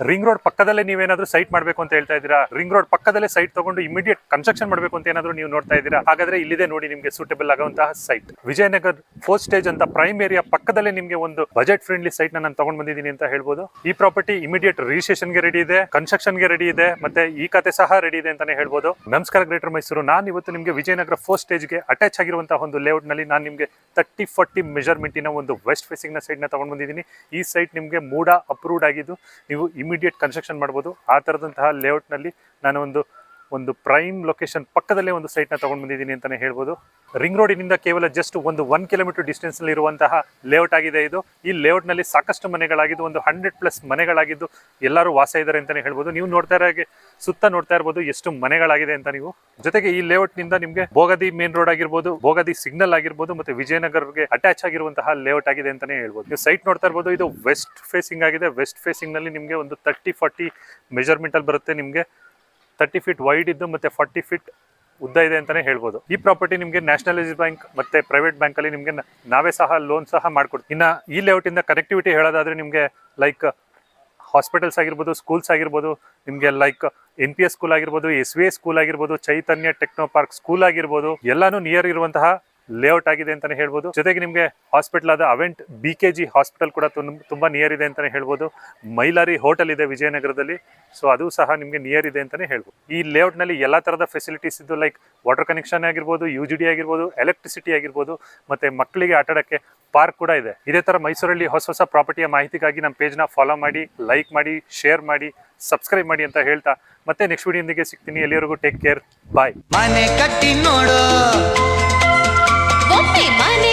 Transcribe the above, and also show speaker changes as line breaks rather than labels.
Ring road ಪಕ್ಕದಲ್ಲೇ ನೀವೇನಾದ್ರೂ site ಮಾಡಬೇಕು ಅಂತ ಹೇಳ್ತಾ ಇದ್ದೀರಾ, ರಿಂಗ್ ರೋಡ್ ಪಕ್ಕದಲ್ಲೇ ಸೈಟ್ ತಗೊಂಡು ಇಮಿಡಿಯೇಟ್ ಕನ್ಸ್ಟ್ರಕ್ಷನ್ ಮಾಡಬೇಕು ಅಂತ ಏನಾದ್ರು ನೀವು ನೋಡ್ತಾ ಇದ್ದೀರಾ, ಹಾಗಾದ್ರೆ ಇಲ್ಲಿದೆ ನೋಡಿ ನಿಮಗೆ ಸೂಟಬಲ್ ಆಗುವಂತಹ ಸೈಟ್. ವಿಜಯನಗರ್ 4th ಸ್ಟೇಜ್ ಅಂತ ಪ್ರೈಮ್ ಏರಿಯಾ ಪಕ್ಕದಲ್ಲೇ ನಿಮಗೆ ಒಂದು ಬಜೆಟ್ ಫ್ರೆಂಡ್ಲಿ ಸೈಟ್ ನಾನು ತಗೊಂಡ್ ಬಂದಿದ್ದೀನಿ ಅಂತ ಹೇಳ್ಬೋದು. ಈ ಪ್ರಾಪರ್ಟಿ ಇಮಿಡಿಯೇಟ್ ರಿಜಿಸ್ಟ್ರೇಷನ್ ಗೆ ರೆಡಿ ಇದೆ, ಕನ್ಸ್ಟ್ರಕ್ಷನ್ ಗೆ ರೆಡಿ ಇದೆ, ಮತ್ತೆ ಈ ಖಾತೆ ಸಹ ರೆಡಿ ಇದೆ ಅಂತಾನೆ ಹೇಳ್ಬೋದು. ನಮಸ್ಕಾರ ಗ್ರೇಟರ್ ಮೈಸೂರು. ನಾನು ಇವತ್ತು ನಿಮಗೆ ವಿಜಯನಗರ 4th ಸ್ಟೇಜ್ ಗೆ ಅಟ್ಯಾಚ್ ಆಗಿರುವಂತಹ ಒಂದು ಲೇಔಟ್ ನಲ್ಲಿ ನಾನು ನಿಮಗೆ 30-40 ಮೆಜರ್ಮೆಂಟಿನ ಒಂದು ವೆಸ್ಟ್ ಫೇಸಿಂಗ್ ನ ಸೈಟ್ ನ ತಗೊಂಡ್ ಬಂದಿದ್ದೀನಿ. ಈ ಸೈಟ್ ನಿಮಗೆ ಮೂಡ ಅಪ್ರೂವ್ಡ್ ಆಗಿದ್ದು ನೀವು ಇಮಿಡಿಯೇಟ್ ಕನ್ಸ್ಟ್ರಕ್ಷನ್ ಮಾಡಬಹುದು. ಆ ತರದಂತಹ ಲೇಔಟ್ ನಲ್ಲಿ ನಾನು ಒಂದು ಪ್ರೈಮ್ ಲೊಕೇಶನ್ ಪಕ್ಕದಲ್ಲೇ ಒಂದು ಸೈಟ್ ನ ತಗೊಂಡ್ ಬಂದಿದ್ದೀನಿ ಅಂತಾನೆ ಹೇಳ್ಬೋದು. ರಿಂಗ್ ರೋಡಿನಿಂದ ಕೇವಲ ಜಸ್ಟ್ 1 ಕಿಲೋಮೀಟರ್ ಡಿಸ್ಟೆನ್ಸ್ ನಲ್ಲಿ ಇರುವಂತಹ ಲೇಔಟ್ ಆಗಿದೆ ಇದು. ಈ ಲೇಔಟ್ ನಲ್ಲಿ ಸಾಕಷ್ಟು ಮನೆಗಳಾಗಿದ್ದು, ಒಂದು 100+ ಮನೆಗಳಾಗಿದ್ದು, ಎಲ್ಲರೂ ವಾಸ ಇದ್ದಾರೆ ಅಂತಾನೆ ಹೇಳ್ಬೋದು. ನೀವು ಸುತ್ತ ನೋಡ್ತಾ ಇರಬಹುದು ಎಷ್ಟು ಮನೆಗಳಾಗಿದೆ ಅಂತ ನೀವು. ಜೊತೆಗೆ ಈ ಲೇಔಟ್ ನಿಂದ ನಿಮ್ಗೆ ಬೋಗದಿ ಮೇನ್ ರೋಡ್ ಆಗಿರ್ಬೋದು, ಬೋಗದಿ ಸಿಗ್ನಲ್ ಆಗಿರ್ಬೋದು, ಮತ್ತೆ ವಿಜಯನಗರ್ಗೆ ಅಟ್ಯಾಚ್ ಆಗಿರುವಂತಹ ಲೇಔಟ್ ಆಗಿದೆ ಅಂತಾನೆ ಹೇಳ್ಬೋದು. ನೀವು ಸೈಟ್ ನೋಡ್ತಾ ಇರಬಹುದು, ಇದು ವೆಸ್ಟ್ ಫೇಸಿಂಗ್ ಆಗಿದೆ. ವೆಸ್ಟ್ ಫೇಸಿಂಗ್ ನಲ್ಲಿ ನಿಮ್ಗೆ ಒಂದು 30-40 ಮೆಜರ್ಮೆಂಟ್ ಅಲ್ಲಿ ಬರುತ್ತೆ. ನಿಮ್ಗೆ 30 ಫೀಟ್ ವೈಡ್ ಇದ್ದು ಮತ್ತೆ 40 ಫೀಟ್ ಉದ್ದ ಇದೆ ಅಂತಾನೆ ಹೇಳ್ಬೋದು. ಈ ಪ್ರಾಪರ್ಟಿ ನಿಮಗೆ ನ್ಯಾಷನಲೈಸ್ಡ್ ಬ್ಯಾಂಕ್ ಮತ್ತೆ ಪ್ರೈವೇಟ್ ಬ್ಯಾಂಕ್ ಅಲ್ಲಿ ನಿಮ್ಗೆ ನಾವೇ ಸಹ ಲೋನ್ ಸಹ ಮಾಡ್ಕೊಡ್ತೀವಿ. ಇನ್ನ ಈ ಲೇಔಟ್ ಇಂದ ಕನೆಕ್ಟಿವಿಟಿ ಹೇಳೋದಾದ್ರೆ ನಿಮ್ಗೆ ಲೈಕ್ ಹಾಸ್ಪಿಟಲ್ಸ್ ಆಗಿರ್ಬೋದು, ಸ್ಕೂಲ್ಸ್ ಆಗಿರ್ಬೋದು, ನಿಮ್ಗೆ ಲೈಕ್ NPS ಸ್ಕೂಲ್ ಆಗಿರ್ಬೋದು, SVA ಸ್ಕೂಲ್ ಆಗಿರ್ಬೋದು, ಚೈತನ್ಯ ಟೆಕ್ನೋ ಪಾರ್ಕ್ ಸ್ಕೂಲ್ ಆಗಿರ್ಬೋದು, ಎಲ್ಲಾನು ನಿಯರ್ ಇರುವಂತಹ ಲೇಔಟ್ ಆಗಿದೆ ಅಂತಾನೆ ಹೇಳ್ಬೋದು. ಜೊತೆಗೆ ನಿಮ್ಗೆ ಹಾಸ್ಪಿಟಲ್ ಆದ ಅವೆಂಟ್ BKG ಹಾಸ್ಪಿಟಲ್ ಕೂಡ ತುಂಬಾ ನಿಯರ್ ಇದೆ ಅಂತಾನೆ ಹೇಳ್ಬೋದು. ಮೈಲಾರಿ ಹೋಟೆಲ್ ಇದೆ ವಿಜಯನಗರದಲ್ಲಿ, ಸೊ ಅದು ಸಹ ನಿಮ್ಗೆ ನಿಯರ್ ಇದೆ ಅಂತಾನೆ ಹೇಳ್ಬೋದು. ಈ ಲೇಔಟ್ ನಲ್ಲಿ ಎಲ್ಲಾ ತರದ ಫೆಸಿಲಿಟೀಸ್ ಇದ್ದು, ಲೈಕ್ ವಾಟರ್ ಕನೆಕ್ಷನ್ ಆಗಿರ್ಬೋದು, UGD ಆಗಿರ್ಬೋದು, ಎಲೆಕ್ಟ್ರಿಸಿಟಿ ಆಗಿರ್ಬೋದು, ಮತ್ತೆ ಮಕ್ಕಳಿಗೆ ಆಟಾಡಕ್ಕೆ ಪಾರ್ಕ್ ಕೂಡ ಇದೆ. ಇದೇ ತರ ಮೈಸೂರಲ್ಲಿ ಹೊಸ ಪ್ರಾಪರ್ಟಿಯ ಮಾಹಿತಿಗಾಗಿ ನಮ್ಮ ಪೇಜ್ ನ ಫಾಲೋ ಮಾಡಿ, ಲೈಕ್ ಮಾಡಿ, ಶೇರ್ ಮಾಡಿ, ಸಬ್ಸ್ಕ್ರೈಬ್ ಮಾಡಿ ಅಂತ ಹೇಳ್ತಾ ಮತ್ತೆ ನೆಕ್ಸ್ಟ್ ವಿಡಿಯೋದೊಂದಿಗೆ ಸಿಗ್ತೀನಿ. ಎಲ್ಲಿವರೆಗೂ ಟೇಕ್ ಕೇರ್, ಬಾಯ್.
ಮನೆ ಕಟ್ಟಿ ನೋಡು, ಮನೆ